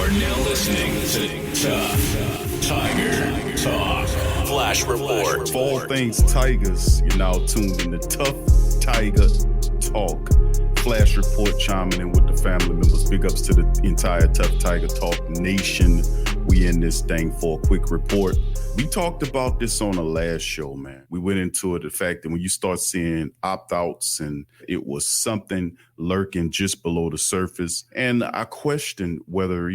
You're now listening to Tough Tiger Talk. Flash Report. For all things Tigers, you're now tuned in to Tough Tiger Talk. Flash Report chiming in with the family members. Big ups to the entire Tough Tiger Talk nation. We in this thing for a quick report. We talked about this on the last show, man. We went into it, the fact that when you start seeing opt-outs and it was something lurking just below the surface. And I questioned whether,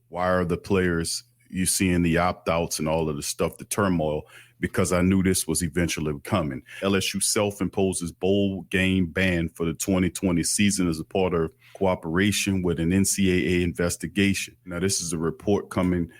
why are the players you seeing the opt-outs and all of the stuff, the turmoil, because I knew this was eventually coming. LSU self-imposes bowl game ban for the 2020 season as a part of cooperation with an NCAA investigation. Now, this is a report coming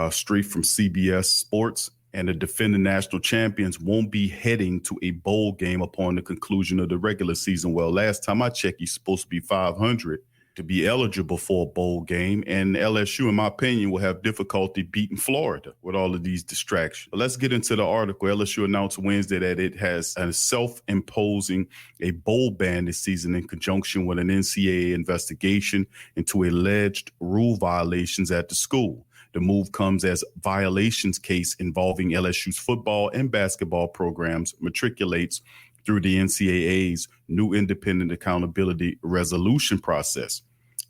straight from CBS Sports, and the defending national champions won't be heading to a bowl game upon the conclusion of the regular season. Well, last time I checked, he's supposed to be 500 to be eligible for a bowl game, and LSU, in my opinion, will have difficulty beating Florida with all of these distractions. But let's get into the article. LSU announced Wednesday that it has self-imposing a bowl ban this season in conjunction with an NCAA investigation into alleged rule violations at the school. The move comes as violations case involving LSU's football and basketball programs matriculates through the NCAA's new independent accountability resolution process.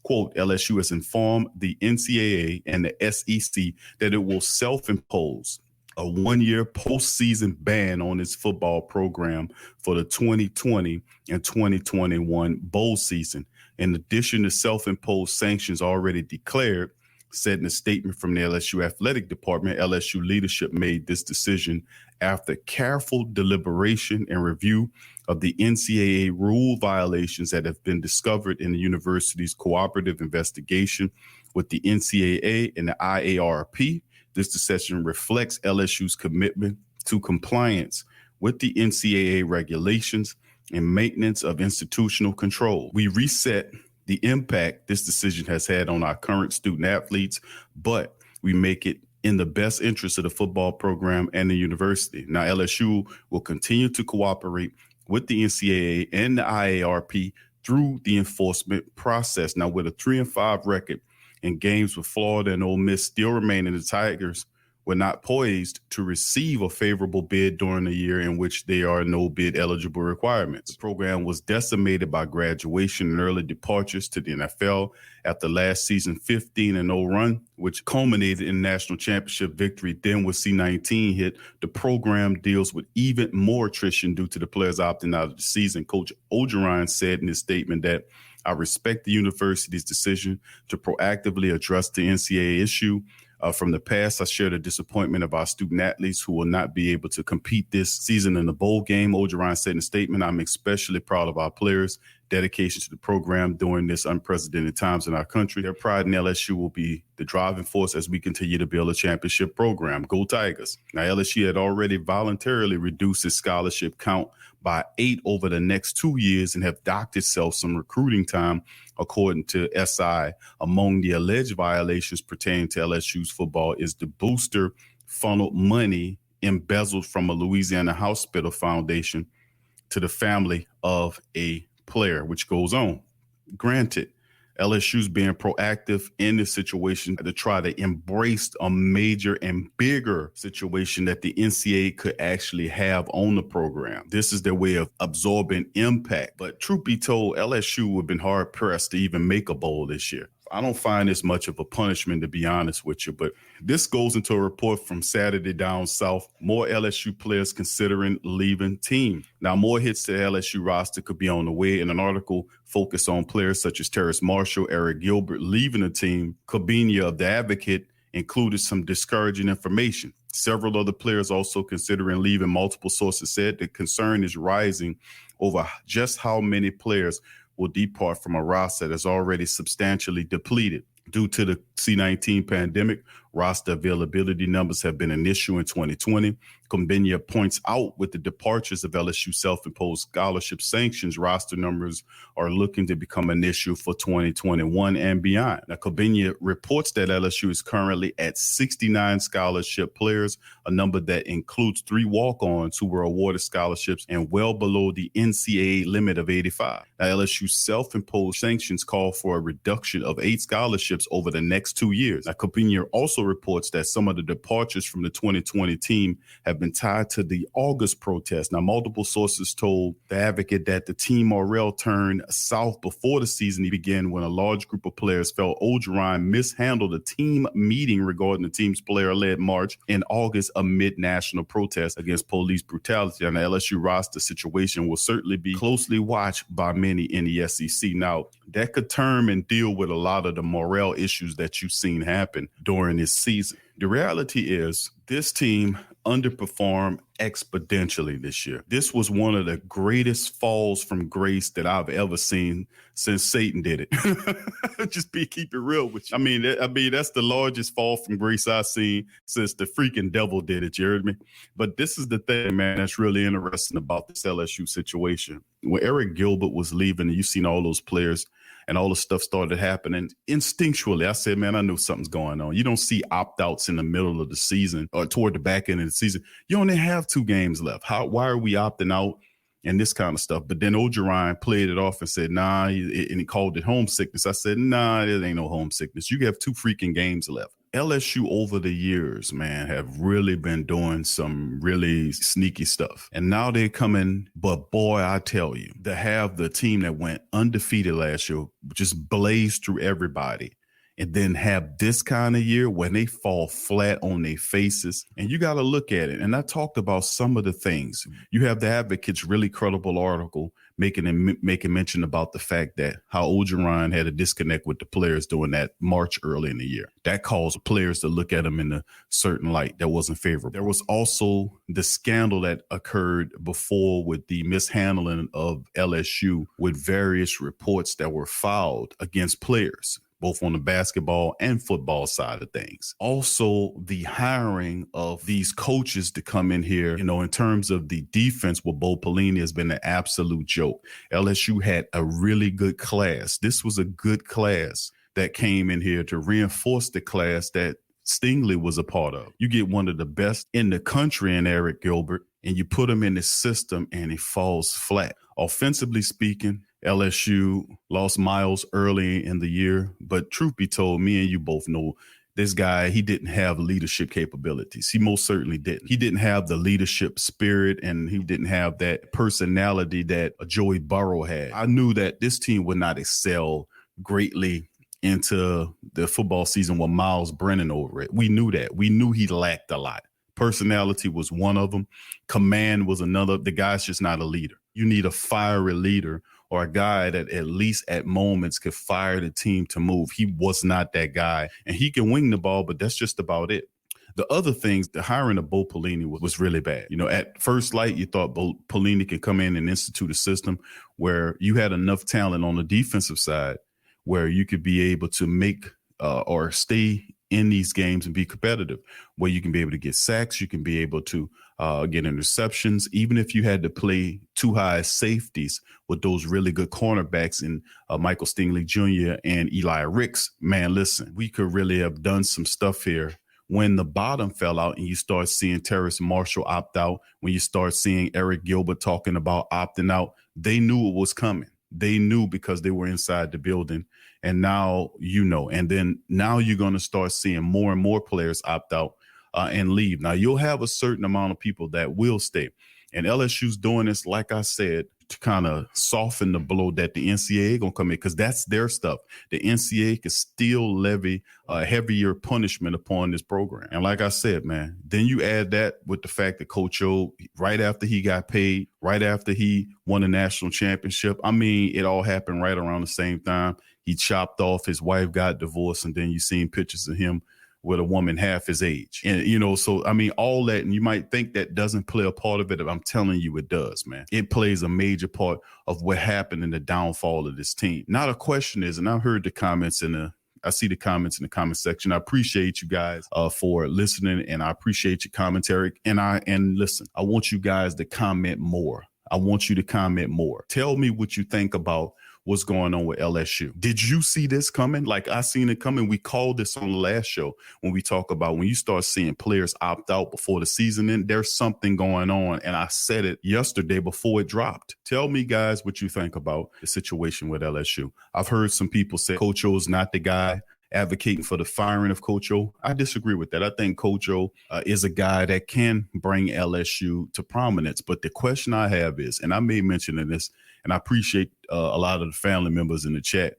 Quote, LSU has informed the NCAA and the SEC that it will self-impose a one-year postseason ban on its football program for the 2020 and 2021 bowl season. In addition to self-imposed sanctions already declared, said in a statement from the LSU Athletic Department, LSU leadership made this decision after careful deliberation and review of the NCAA rule violations that have been discovered in the university's cooperative investigation with the NCAA and the IARP. This decision reflects LSU's commitment to compliance with the NCAA regulations and maintenance of institutional control. We reset the impact this decision has had on our current student athletes, but we make it in the best interest of the football program and the university. Now, LSU will continue to cooperate with the NCAA and the IARP through the enforcement process. Now, with a 3-5 record in games with Florida and Ole Miss still remaining, the Tigers were not poised to receive a favorable bid during the year in which there are no bid eligible requirements. The program was decimated by graduation and early departures to the NFL after last season's 15-0 run, which culminated in national championship victory. Then with C-19 hit, the program deals with even more attrition due to the players opting out of the season. Coach Orgeron said in his statement that I respect the university's decision to proactively address the NCAA issue. From the past, I share the disappointment of our student athletes who will not be able to compete this season in the bowl game. Orgeron said in a statement, I'm especially proud of our players' dedication to the program during this unprecedented times in our country. Their pride in LSU will be the driving force as we continue to build a championship program. Go Tigers. Now, LSU had already voluntarily reduced its scholarship count by 8 over the next 2 years and have docked itself some recruiting time, according to SI. Among the alleged violations pertaining to LSU's football is the booster funneled money embezzled from a Louisiana hospital foundation to the family of a player, which goes on. Granted, LSU's being proactive in this situation to try to embrace a major and bigger situation that the NCAA could actually have on the program. This is their way of absorbing impact. But truth be told, LSU would have been hard pressed to even make a bowl this year. I don't find this much of a punishment, to be honest with you, but this goes into a report from Saturday Down South. More LSU players considering leaving team. Now, more hits to the LSU roster could be on the way. In an article focused on players such as Terrace Marshall, Eric Gilbert leaving the team, Cobinia of The Advocate included some discouraging information. Several other players also considering leaving. Multiple sources said the concern is rising over just how many players will depart from a roster that's already substantially depleted. Due to the C-19 pandemic, Roster availability numbers have been an issue in 2020. Combenia points out with the departures of LSU self-imposed scholarship sanctions, roster numbers are looking to become an issue for 2021 and beyond. Now, Combenia reports that LSU is currently at 69 scholarship players, a number that includes 3 walk-ons who were awarded scholarships and well below the NCAA limit of 85. Now, LSU's self-imposed sanctions call for a reduction of 8 scholarships over the next 2 years. Now, Combenia also reports that some of the departures from the 2020 team have been tied to the August protest. Now, multiple sources told the Advocate that the team morale turned south before the season began when a large group of players felt Orgeron mishandled a team meeting regarding the team's player-led march in August amid national protests against police brutality. And the LSU roster situation will certainly be closely watched by many in the SEC. Now, that could turn and deal with a lot of the morale issues that you've seen happen during this season. The reality is this team underperformed exponentially this year. This was one of the greatest falls from grace that I've ever seen since Satan did it. Keep it real with you. I mean, that's the largest fall from grace I've seen since the freaking devil did it. You heard me? But this is the thing, man, that's really interesting about this LSU situation. When Eric Gilbert was leaving, and you seen all those players and all the stuff started happening, instinctually, I said, man, I knew something's going on. You don't see opt-outs in the middle of the season or toward the back end of the season. You only have 2 games left. Why are we opting out and this kind of stuff? But then Orgeron played it off and said, nah, and he called it homesickness. I said, nah, it ain't no homesickness. You have 2 freaking games left. LSU over the years, man, have really been doing some really sneaky stuff. And now they're coming, but boy, I tell you, to have the team that went undefeated last year, just blazed through everybody, and then have this kind of year when they fall flat on their faces. And you got to look at it. And I talked about some of the things. You have the Advocate's really credible article making mention about the fact that how Orgeron had a disconnect with the players during that March early in the year. That caused players to look at him in a certain light that wasn't favorable. There was also the scandal that occurred before with the mishandling of LSU with various reports that were filed against players, both on the basketball and football side of things. Also, the hiring of these coaches to come in here, in terms of the defense with Bo Pelini has been an absolute joke. LSU had a really good class. This was a good class that came in here to reinforce the class that Stingley was a part of. You get one of the best in the country in Eric Gilbert, and you put him in the system and he falls flat. Offensively speaking, LSU lost Miles early in the year, but truth be told, me and you both know this guy, he didn't have leadership capabilities. He most certainly didn't. He didn't have the leadership spirit, and he didn't have that personality that Joey Burrow had. I knew that this team would not excel greatly into the football season with Miles Brennan over it. We knew that. We knew he lacked a lot. Personality was one of them. Command was another. The guy's just not a leader. You need a fiery leader or a guy that at least at moments could fire the team to move. He was not that guy. And he can wing the ball, but that's just about it. The other things, the hiring of Bo Pelini was really bad. At first light, you thought Pelini could come in and institute a system where you had enough talent on the defensive side where you could be able to make or stay in these games and be competitive, where you can be able to get sacks, you can be able to get interceptions, even if you had to play 2 high safeties with those really good cornerbacks in Michael Stingley Jr. and Eli Ricks. Man, listen, we could really have done some stuff here. When the bottom fell out and you start seeing Terrace Marshall opt out, when you start seeing Eric Gilbert talking about opting out, they knew it was coming. They knew because they were inside the building. And now and then now you're going to start seeing more and more players opt out and leave. Now you'll have a certain amount of people that will stay. And LSU's doing this, like I said, to kind of soften the blow that the NCAA going to come in, because that's their stuff. The NCAA can still levy a heavier punishment upon this program. And like I said, man, then you add that with the fact that Coach O, right after he got paid, right after he won a national championship, it all happened right around the same time. He chopped off, his wife got divorced, and then you seen pictures of him with a woman half his age. And, all that, and you might think that doesn't play a part of it, but I'm telling you it does, man. It plays a major part of what happened in the downfall of this team. Now the question is, and I heard the comments in the I see the comments in the comment section. I appreciate you guys for listening, and I appreciate your commentary. And listen, I want you guys to comment more. I want you to comment more. Tell me what you think about what's going on with LSU. Did you see this coming? Like I seen it coming. We called this on the last show when we talk about when you start seeing players opt out before the season end, there's something going on. And I said it yesterday before it dropped. Tell me, guys, what you think about the situation with LSU. I've heard some people say Coach O is not the guy advocating for the firing of Coach O. I disagree with that. I think Coach O is a guy that can bring LSU to prominence. But the question I have is, and I made mention of this, and I appreciate a lot of the family members in the chat,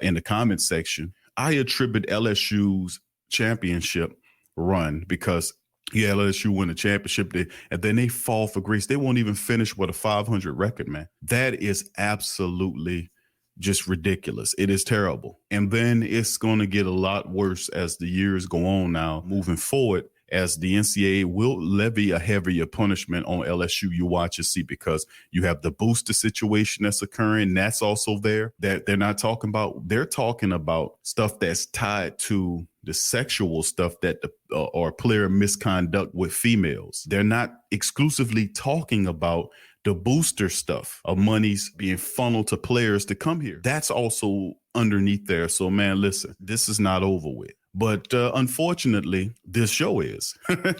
in the comment section. I attribute LSU's championship run because LSU win the championship and then they fall for grace. They won't even finish with a 500 record, man. That is absolutely just ridiculous. It is terrible. And then it's going to get a lot worse as the years go on now, moving forward, as the NCAA will levy a heavier punishment on LSU. You watch and see, because you have the booster situation that's occurring. That's also there that they're not talking about. They're talking about stuff that's tied to the sexual stuff that or player misconduct with females. They're not exclusively talking about the booster stuff of monies being funneled to players to come here. That's also underneath there. So, man, listen, this is not over with. But unfortunately, this show is.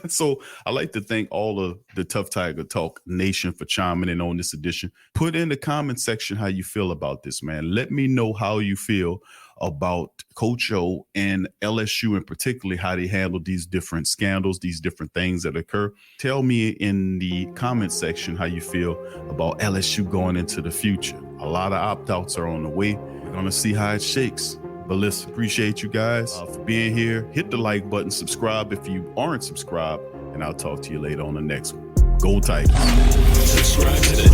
So I'd like to thank all of the Tough Tiger Talk Nation for chiming in on this edition. Put in the comment section how you feel about this, man. Let me know how you feel about Coach O and LSU, and particularly how they handle these different scandals, these different things that occur. Tell me in the comment section how you feel about LSU going into the future. A lot of opt-outs are on the way. We're going to see how it shakes. But listen, appreciate you guys for being here. Hit the like button, subscribe if you aren't subscribed, and I'll talk to you later on the next one. Go Tigers. Subscribe to the